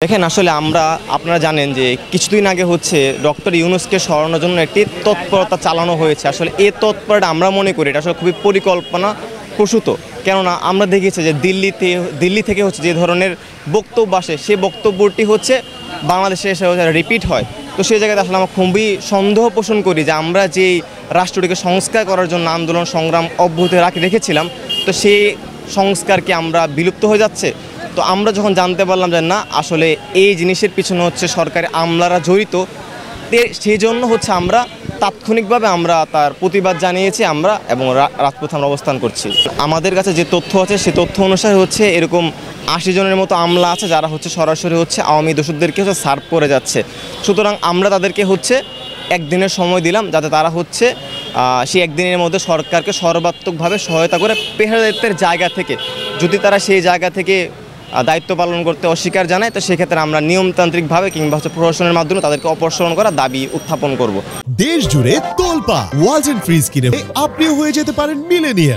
দেখেন আসলে আপনারা জানেন যে কিছুদিন আগে হচ্ছে ডক্টর ইউনূসকে সরানোর জন্য একটি তৎপরতা চালানো হয়েছে। আসলে এই তৎপরতা আমরা মনে করি এটা আসলে খুবই পরিকল্পনা প্রসূত। কেননা আমরা দেখেছি যে দিল্লি থেকে হচ্ছে যে ধরনের বক্তব্য আসে সেই বক্তব্যটি হচ্ছে বাংলাদেশে এসে রিপিট হয়। তো সেই জায়গাতে আসলে আমরা খুবই সন্দেহ পোষণ করি যে আমরা যেই রাষ্ট্রটিকে সংস্কার করার জন্য আন্দোলন সংগ্রাম অব্যাহত রেখেছিলাম, তো সেই সংস্কারকে আমরা বিলুপ্ত হয়ে যাচ্ছে। তো আমরা যখন জানতে পারলাম যে না, আসলে এই জিনিসের পিছনে হচ্ছে সরকারি আমলারা জড়িত, সেই জন্য হচ্ছে আমরা তাৎক্ষণিকভাবে আমরা তার প্রতিবাদ জানিয়েছি আমরা, এবং রাজপথে আমরা অবস্থান করছি। আমাদের কাছে যে তথ্য আছে সেই তথ্য অনুসারে হচ্ছে এরকম 80 জনের মতো আমলা আছে যারা হচ্ছে সরাসরি হচ্ছে আওয়ামী দোষরদেরকে হচ্ছে সার্ভ করে যাচ্ছে। সুতরাং আমরা তাদেরকে হচ্ছে একদিনের সময় দিলাম যাতে তারা হচ্ছে সেই একদিনের মধ্যে সরকারকে সর্বাত্মকভাবে সহায়তা করে পেশাদারিত্বের জায়গা থেকে, যদি তারা সেই জায়গা থেকে দায়িত্ব পালন করতে অস্বীকার জানায়, তো সেক্ষেত্রে আমরা নিয়মতান্ত্রিকভাবে কিংবা হচ্ছে প্রশাসনের মাধ্যমে তাদেরকে অপসারণ করার দাবি উত্থাপন করব। দেশ জুড়ে তোলপা ওয়ালটন ফ্রিজ কিনে আপনিও হয়ে যেতে পারেন মিলেনিয়ার।